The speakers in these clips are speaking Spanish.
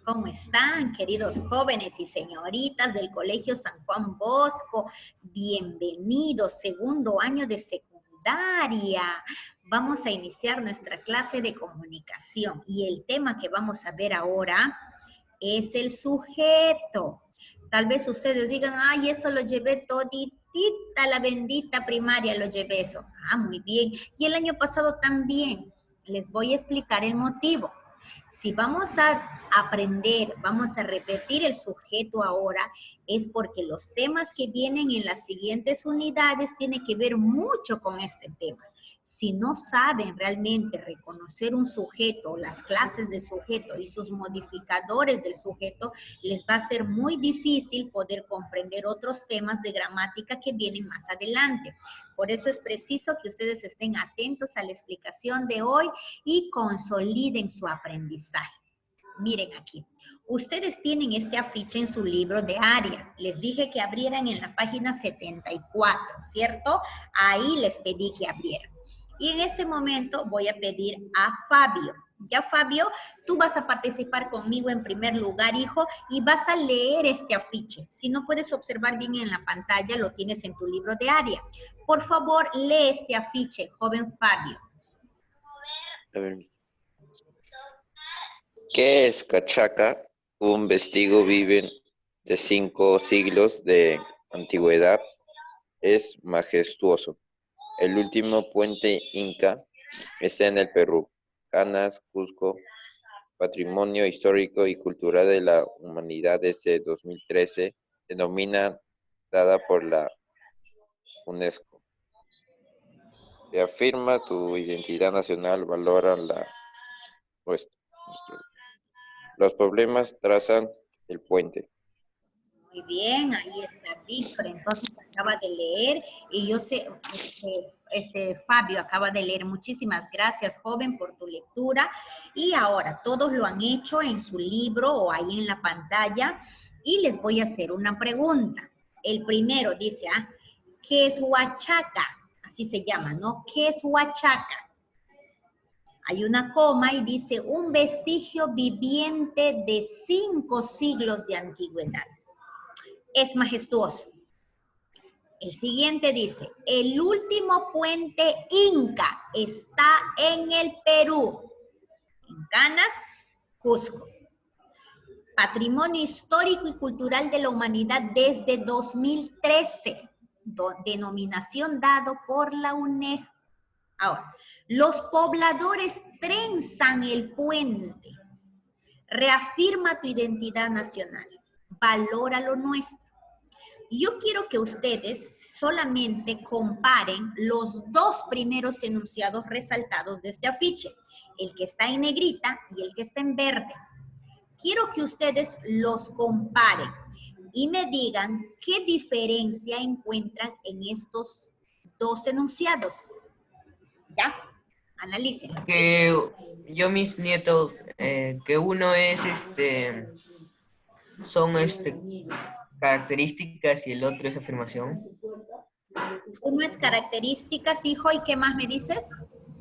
¿Cómo están, queridos jóvenes y señoritas del Colegio San Juan Bosco? Bienvenidos, segundo año de secundaria. Vamos a iniciar nuestra clase de comunicación y el tema que vamos a ver ahora es el sujeto. Tal vez ustedes digan, ay, eso lo llevé toditita, la bendita primaria lo llevé eso. Ah, muy bien. Y el año pasado también. Les voy a explicar el motivo. Si vamos a aprender, vamos a repetir el sujeto ahora, es porque los temas que vienen en las siguientes unidades tienen que ver mucho con este tema. Si no saben realmente reconocer un sujeto, las clases de sujeto y sus modificadores del sujeto, les va a ser muy difícil poder comprender otros temas de gramática que vienen más adelante. Por eso es preciso que ustedes estén atentos a la explicación de hoy y consoliden su aprendizaje. Miren aquí, ustedes tienen este afiche en su libro de área. Les dije que abrieran en la página 74, ¿cierto? Ahí les pedí que abrieran. Y en este momento voy a pedir a Fabio. Ya, Fabio, tú vas a participar conmigo en primer lugar, hijo, y vas a leer este afiche. Si no puedes observar bien en la pantalla, lo tienes en tu libro de área. Por favor, lee este afiche, joven Fabio. A ver, ¿qué es cachaca? Un vestigio viven de 5 siglos de antigüedad. Es majestuoso. El último puente inca está en el Perú. Canas, Cusco, Patrimonio Histórico y Cultural de la Humanidad desde 2013, denomina dada por la UNESCO. Reafirma tu identidad nacional, valora la nuestra. Los problemas trazan el puente. Muy bien, ahí está Víctor, entonces acaba de leer y yo sé, Fabio acaba de leer. Muchísimas gracias, joven, por tu lectura. Y ahora, todos lo han hecho en su libro o ahí en la pantalla y les voy a hacer una pregunta. El primero dice, ¿qué es huachaca? Así se llama, ¿no? ¿Qué es huachaca? Hay una coma y dice, un vestigio viviente de 5 siglos de antigüedad. Es majestuoso. El siguiente dice, el último puente inca está en el Perú, en Canas, Cusco. Patrimonio histórico y cultural de la humanidad desde 2013, denominación dado por la UNESCO. Ahora, los pobladores trenzan el puente. Reafirma tu identidad nacional. Valora lo nuestro. Yo quiero que ustedes solamente comparen los dos primeros enunciados resaltados de este afiche, el que está en negrita y el que está en verde. Quiero que ustedes los comparen y me digan qué diferencia encuentran en estos dos enunciados. ¿Ya? Analicen. Que yo, mis nietos, que uno es son características y el otro es afirmación. Uno es características, hijo, ¿y qué más me dices?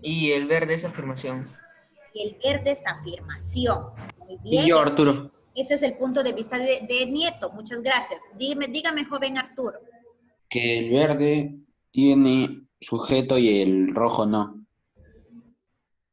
Y el verde es afirmación. Y el verde es afirmación. Muy bien. Y yo, Arturo. Eso es el punto de vista de Nieto. Muchas gracias. Dígame, joven Arturo. Que el verde tiene sujeto y el rojo no.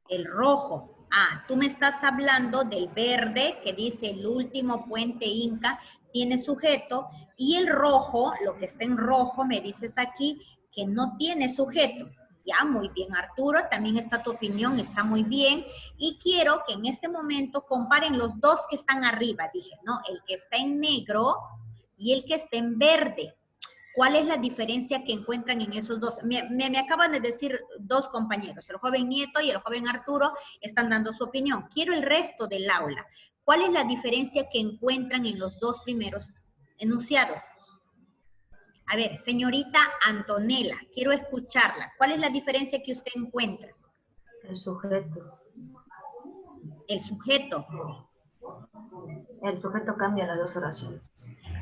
El rojo. Tú me estás hablando del verde que dice el último puente inca tiene sujeto y el rojo, lo que está en rojo, me dices aquí que no tiene sujeto. Ya, muy bien, Arturo, también está tu opinión, está muy bien. Y quiero que en este momento comparen los dos que están arriba, dije, ¿no? El que está en negro y el que está en verde. ¿Cuál es la diferencia que encuentran en esos dos? Me acaban de decir dos compañeros, el joven Nieto y el joven Arturo, están dando su opinión. Quiero el resto del aula. ¿Cuál es la diferencia que encuentran en los dos primeros enunciados? A ver, señorita Antonella, quiero escucharla. ¿Cuál es la diferencia que usted encuentra? El sujeto. El sujeto. El sujeto cambia las dos oraciones.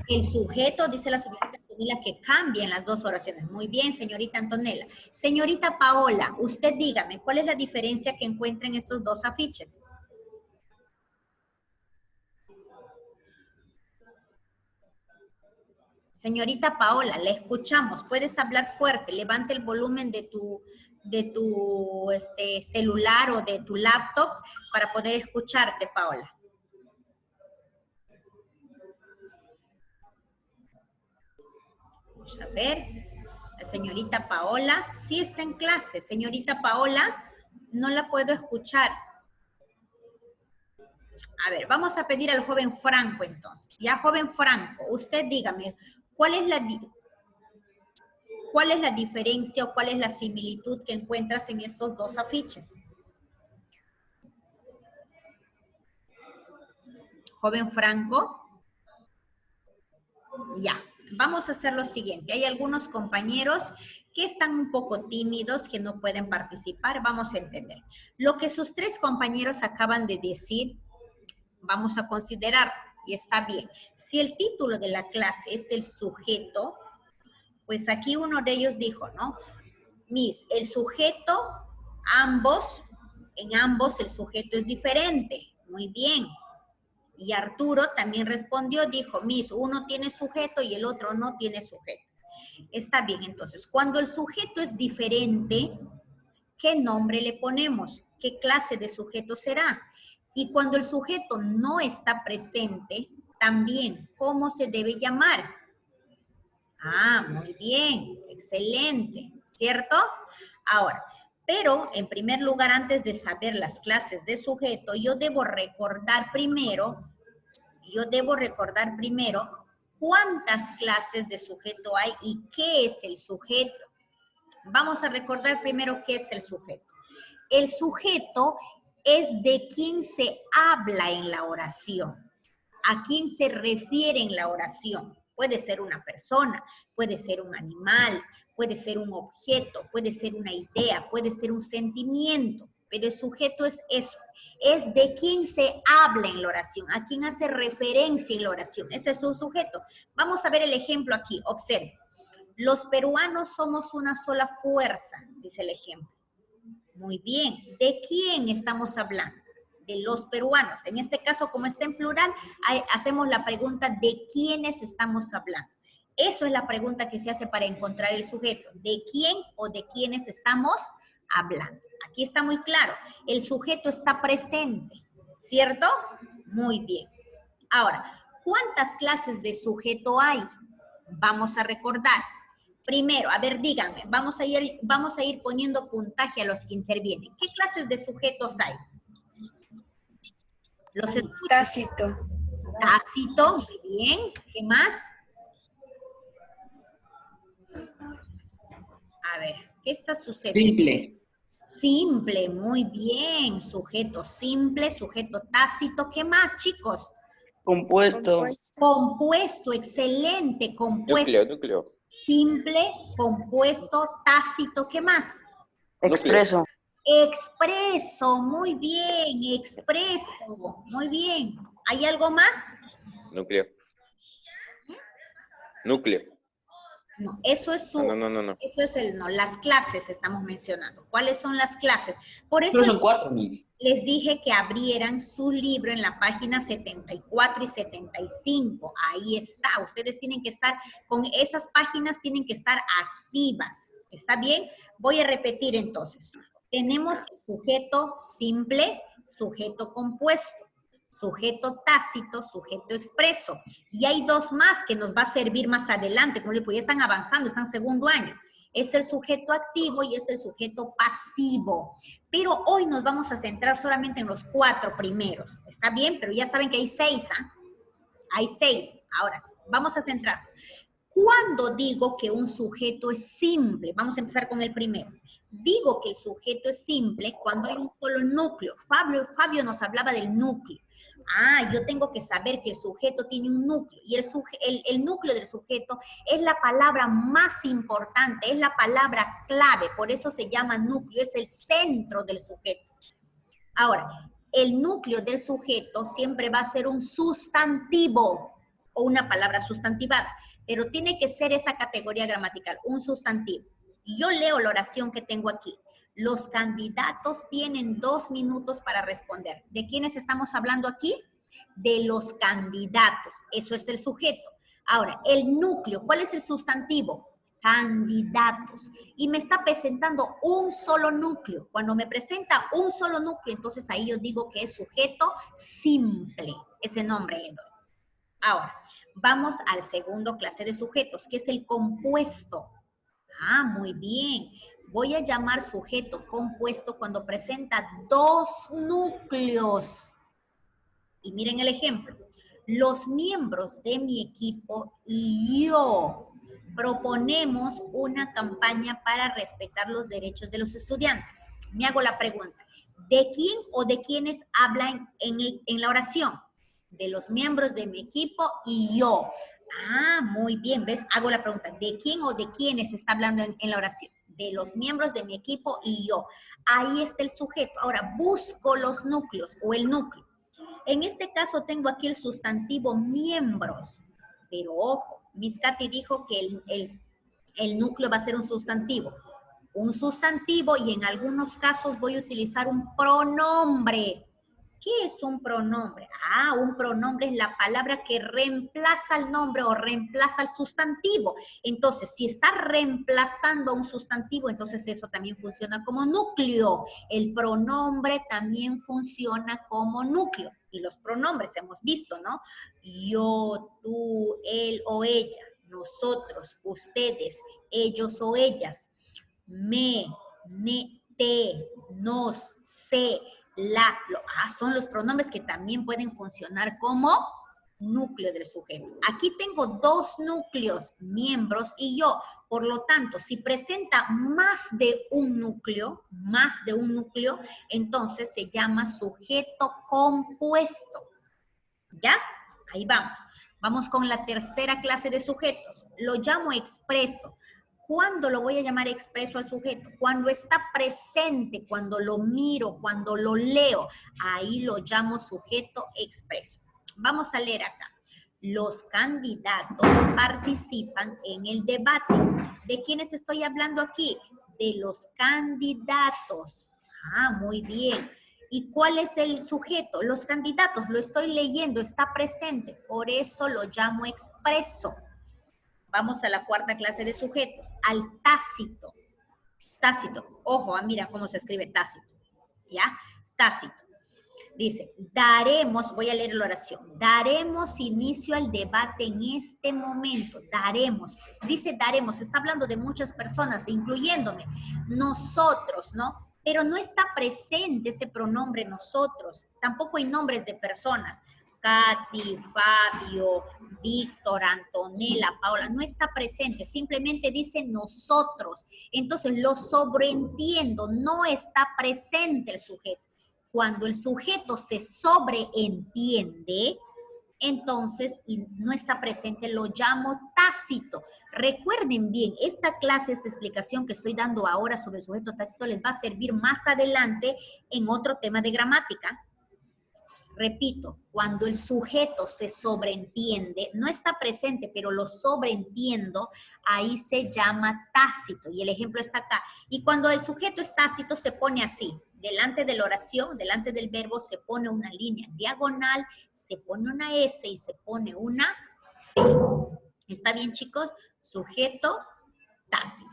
El sujeto, dice la señorita Antonella, que cambia en las dos oraciones. Muy bien, señorita Antonella. Señorita Paola, usted dígame, ¿cuál es la diferencia que encuentra en estos dos afiches? Señorita Paola, le escuchamos. Puedes hablar fuerte. Levante el volumen de tu celular o de tu laptop para poder escucharte, Paola. Vamos a ver. La señorita Paola sí está en clase. Señorita Paola, no la puedo escuchar. A ver, vamos a pedir al joven Franco entonces. Ya, joven Franco, usted dígame, ¿cuál es la diferencia o cuál es la similitud que encuentras en estos dos afiches? Joven Franco. Ya, vamos a hacer lo siguiente. Hay algunos compañeros que están un poco tímidos, que no pueden participar. Vamos a entender. Lo que sus tres compañeros acaban de decir, vamos a considerar, y está bien. Si el título de la clase es el sujeto, pues aquí uno de ellos dijo, ¿no? Miss, el sujeto, en ambos el sujeto es diferente. Muy bien. Y Arturo también respondió, dijo, Miss, uno tiene sujeto y el otro no tiene sujeto. Está bien, entonces, cuando el sujeto es diferente, ¿qué nombre le ponemos? ¿Qué clase de sujeto será? Y cuando el sujeto no está presente, también, ¿cómo se debe llamar? Ah, muy bien, excelente, ¿cierto? Ahora, pero en primer lugar, antes de saber las clases de sujeto, yo debo recordar primero cuántas clases de sujeto hay y qué es el sujeto. Vamos a recordar primero qué es el sujeto. El sujeto es de quien se habla en la oración, a quién se refiere en la oración. Puede ser una persona, puede ser un animal, puede ser un objeto, puede ser una idea, puede ser un sentimiento, pero el sujeto es eso, es de quien se habla en la oración, a quien hace referencia en la oración. Ese es un sujeto. Vamos a ver el ejemplo aquí, observe. Los peruanos somos una sola fuerza, dice el ejemplo. Muy bien, ¿de quién estamos hablando? De los peruanos. En este caso, como está en plural, hacemos la pregunta de quiénes estamos hablando. Eso es la pregunta que se hace para encontrar el sujeto. ¿De quién o de quiénes estamos hablando? Aquí está muy claro. El sujeto está presente, ¿cierto? Muy bien. Ahora, ¿cuántas clases de sujeto hay? Vamos a recordar. Primero, a ver, díganme, vamos a ir poniendo puntaje a los que intervienen. ¿Qué clases de sujetos hay? Los tácito. Tácito, muy bien. ¿Qué más? A ver, ¿qué está sucediendo? Simple. Simple, muy bien. Sujeto simple, sujeto tácito. ¿Qué más, chicos? Compuesto. Compuesto, excelente. Compuesto. Núcleo. Simple, compuesto, tácito. ¿Qué más? Expreso. Expreso, muy bien, expreso, muy bien. ¿Hay algo más? Núcleo. No, eso es No. Eso es las clases estamos mencionando. ¿Cuáles son las clases? Por eso Solo son 4, Miss. les dije que abrieran su libro en la página 74 y 75. Ahí está. Ustedes tienen que estar, con esas páginas tienen que estar activas. ¿Está bien? Voy a repetir entonces. Tenemos el sujeto simple, sujeto compuesto, sujeto tácito, sujeto expreso. Y hay dos más que nos va a servir más adelante, como les digo, ya están avanzando, están en segundo año. Es el sujeto activo y es el sujeto pasivo. Pero hoy nos vamos a centrar solamente en los 4 primeros. ¿Está bien? Pero ya saben que hay 6, ¿ah? Hay 6. Ahora, vamos a centrarnos. ¿Cuándo digo que un sujeto es simple? Vamos a empezar con el primero. Digo que el sujeto es simple cuando hay un solo núcleo. Fabio nos hablaba del núcleo. Ah, yo tengo que saber que el sujeto tiene un núcleo y el núcleo del sujeto es la palabra más importante, es la palabra clave, por eso se llama núcleo, es el centro del sujeto. Ahora, el núcleo del sujeto siempre va a ser un sustantivo o una palabra sustantivada, pero tiene que ser esa categoría gramatical, un sustantivo. Y yo leo la oración que tengo aquí. Los candidatos tienen 2 minutos para responder. ¿De quiénes estamos hablando aquí? De los candidatos. Eso es el sujeto. Ahora, el núcleo, ¿cuál es el sustantivo? Candidatos. Y me está presentando un solo núcleo. Cuando me presenta un solo núcleo, entonces ahí yo digo que es sujeto simple. Ese nombre le doy. Ahora, vamos al segundo clase de sujetos, que es el compuesto. Ah, muy bien. Voy a llamar sujeto compuesto cuando presenta dos núcleos. Y miren el ejemplo. Los miembros de mi equipo y yo proponemos una campaña para respetar los derechos de los estudiantes. Me hago la pregunta, ¿de quién o de quiénes hablan en la oración? De los miembros de mi equipo y yo. Ah, muy bien, ¿ves? Hago la pregunta, ¿de quién o de quiénes está hablando en la oración? De los miembros de mi equipo y yo. Ahí está el sujeto. Ahora, busco los núcleos o el núcleo. En este caso tengo aquí el sustantivo miembros, pero ojo, Miss Katy dijo que el núcleo va a ser un sustantivo. Un sustantivo y en algunos casos voy a utilizar un pronombre. ¿Qué es un pronombre? Ah, un pronombre es la palabra que reemplaza el nombre o reemplaza el sustantivo. Entonces, si está reemplazando a un sustantivo, entonces eso también funciona como núcleo. El pronombre también funciona como núcleo. Y los pronombres hemos visto, ¿no? Yo, tú, él o ella, nosotros, ustedes, ellos o ellas, me, te, nos, se, son los pronombres que también pueden funcionar como núcleo del sujeto. Aquí tengo dos núcleos, miembros y yo. Por lo tanto, si presenta más de un núcleo, entonces se llama sujeto compuesto. ¿Ya? Ahí vamos. Vamos con la tercera clase de sujetos. Lo llamo expreso. ¿Cuándo lo voy a llamar expreso al sujeto? Cuando está presente, cuando lo miro, cuando lo leo. Ahí lo llamo sujeto expreso. Vamos a leer acá. Los candidatos participan en el debate. ¿De quiénes estoy hablando aquí? De los candidatos. Ah, muy bien. ¿Y cuál es el sujeto? Los candidatos, lo estoy leyendo, está presente. Por eso lo llamo expreso. Vamos a la cuarta clase de sujetos, al tácito. Tácito, ojo, mira cómo se escribe tácito, ¿ya? Tácito. Dice, daremos, voy a leer la oración, daremos inicio al debate en este momento, daremos. Dice daremos, está hablando de muchas personas, incluyéndome, nosotros, ¿no? Pero no está presente ese pronombre nosotros, tampoco hay nombres de personas. Katy, Fabio, Víctor, Antonella, Paola, no está presente, simplemente dice nosotros. Entonces lo sobreentiendo, no está presente el sujeto. Cuando el sujeto se sobreentiende, entonces y no está presente, lo llamo tácito. Recuerden bien, esta clase, esta explicación que estoy dando ahora sobre el sujeto tácito les va a servir más adelante en otro tema de gramática. Repito, cuando el sujeto se sobreentiende, no está presente, pero lo sobreentiendo, ahí se llama tácito. Y el ejemplo está acá. Y cuando el sujeto es tácito, se pone así. Delante de la oración, delante del verbo, se pone una línea diagonal, se pone una S y se pone una P. ¿Está bien, chicos? Sujeto tácito.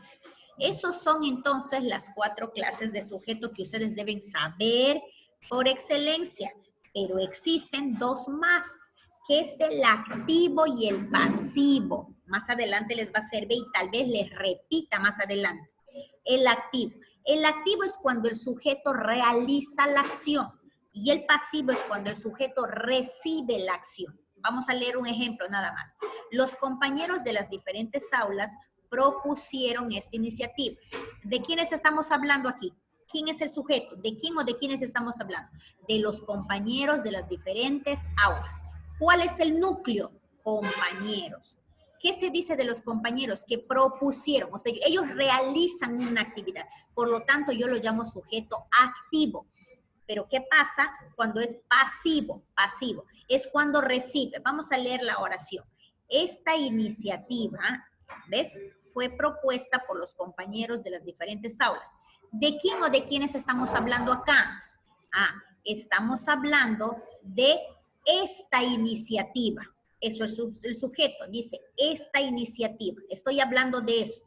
Esos son entonces las 4 clases de sujeto que ustedes deben saber por excelencia. Pero existen 2 más, que es el activo y el pasivo. Más adelante les va a servir y tal vez les repita más adelante. El activo. El activo es cuando el sujeto realiza la acción y el pasivo es cuando el sujeto recibe la acción. Vamos a leer un ejemplo nada más. Los compañeros de las diferentes aulas propusieron esta iniciativa. ¿De quiénes estamos hablando aquí? ¿Quién es el sujeto? ¿De quién o de quiénes estamos hablando? De los compañeros de las diferentes aulas. ¿Cuál es el núcleo? Compañeros. ¿Qué se dice de los compañeros? Que propusieron, o sea, ellos realizan una actividad. Por lo tanto, yo lo llamo sujeto activo. Pero ¿qué pasa cuando es pasivo? Pasivo. Es cuando recibe. Vamos a leer la oración. Esta iniciativa, ¿ves? Fue propuesta por los compañeros de las diferentes aulas. ¿De quién o de quiénes estamos hablando acá? Ah, estamos hablando de esta iniciativa. Eso es el sujeto. Dice, esta iniciativa. Estoy hablando de eso.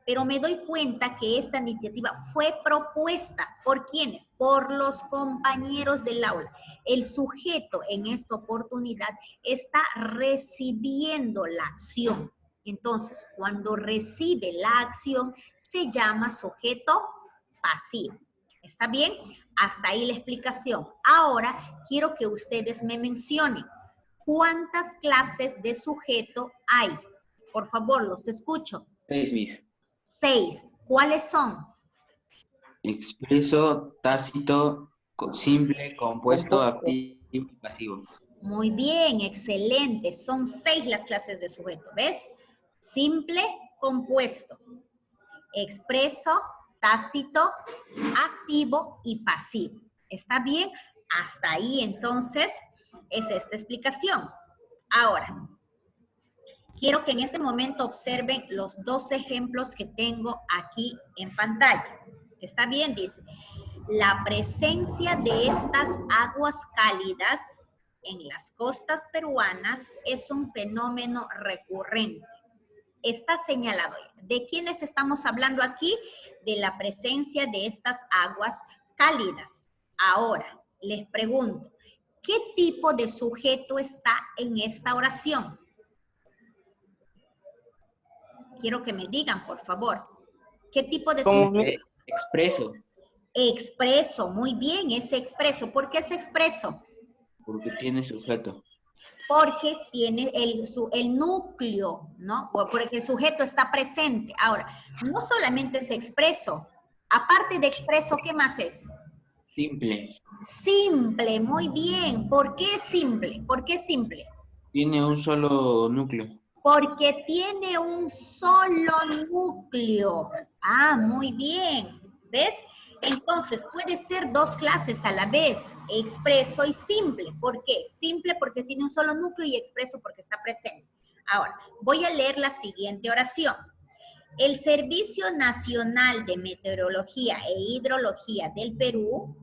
Pero me doy cuenta que esta iniciativa fue propuesta. ¿Por quiénes? Por los compañeros del aula. El sujeto en esta oportunidad está recibiendo la acción. Entonces, cuando recibe la acción, se llama sujeto pasivo. ¿Está bien? Hasta ahí la explicación. Ahora, quiero que ustedes me mencionen cuántas clases de sujeto hay. Por favor, los escucho. 6, Miss. 6. ¿Cuáles son? Expreso, tácito, simple, compuesto, activo y pasivo. Muy bien, excelente. Son 6 las clases de sujeto, ¿ves? Simple, compuesto, expreso, tácito, activo y pasivo. ¿Está bien? Hasta ahí, entonces, es esta explicación. Ahora, quiero que en este momento observen los 2 ejemplos que tengo aquí en pantalla. ¿Está bien? Dice, la presencia de estas aguas cálidas en las costas peruanas es un fenómeno recurrente. Está señalado. ¿De quiénes estamos hablando aquí? De la presencia de estas aguas cálidas. Ahora, les pregunto, ¿qué tipo de sujeto está en esta oración? Quiero que me digan, por favor. ¿Qué tipo de sujeto? Expreso. Expreso, muy bien, es expreso. ¿Por qué es expreso? Porque tiene sujeto. Porque tiene el núcleo, ¿no? Porque el sujeto está presente. Ahora, no solamente es expreso. Aparte de expreso, ¿qué más es? Simple. Simple, muy bien. ¿Por qué es simple? ¿Por qué es simple? Tiene un solo núcleo. Porque tiene un solo núcleo. Ah, muy bien. ¿Ves? Entonces, puede ser 2 clases a la vez, expreso y simple. ¿Por qué? Simple porque tiene un solo núcleo y expreso porque está presente. Ahora, voy a leer la siguiente oración. El Servicio Nacional de Meteorología e Hidrología del Perú,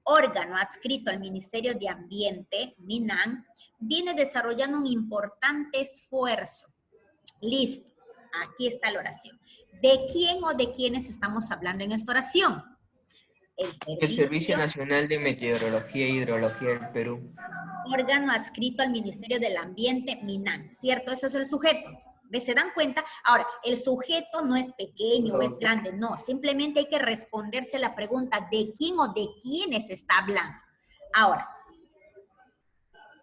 órgano adscrito al Ministerio de Ambiente, MINAM, viene desarrollando un importante esfuerzo. Listo, aquí está la oración. ¿De quién o de quiénes estamos hablando en esta oración? El Servicio Nacional de Meteorología e Hidrología del Perú. Órgano adscrito al Ministerio del Ambiente, MINAM, ¿cierto? Eso es el sujeto. ¿Ves? ¿Se dan cuenta? Ahora, el sujeto no es pequeño o es grande, no. Simplemente hay que responderse la pregunta de quién o de quiénes está hablando. Ahora,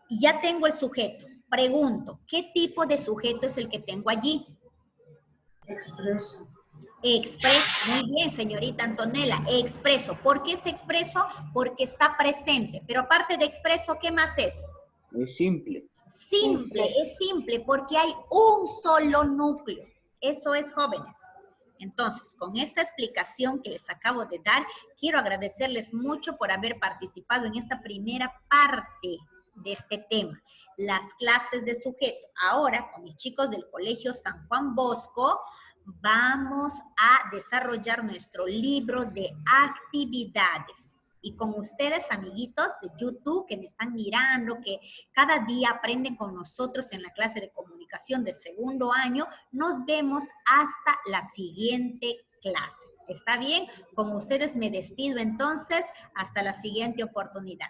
ya tengo el sujeto. Pregunto, ¿qué tipo de sujeto es el que tengo allí? Expreso. Expreso, muy bien, señorita Antonella, expreso. ¿Por qué es expreso? Porque está presente. Pero aparte de expreso, ¿qué más es? Es simple. Simple, es simple porque hay un solo núcleo. Eso es, jóvenes. Entonces, con esta explicación que les acabo de dar, quiero agradecerles mucho por haber participado en esta primera parte de este tema, las clases de sujeto. Ahora, con mis chicos del Colegio San Juan Bosco, vamos a desarrollar nuestro libro de actividades. Y con ustedes, amiguitos de YouTube que me están mirando, que cada día aprenden con nosotros en la clase de comunicación de 2º año, nos vemos hasta la siguiente clase. ¿Está bien? Con ustedes me despido entonces, hasta la siguiente oportunidad.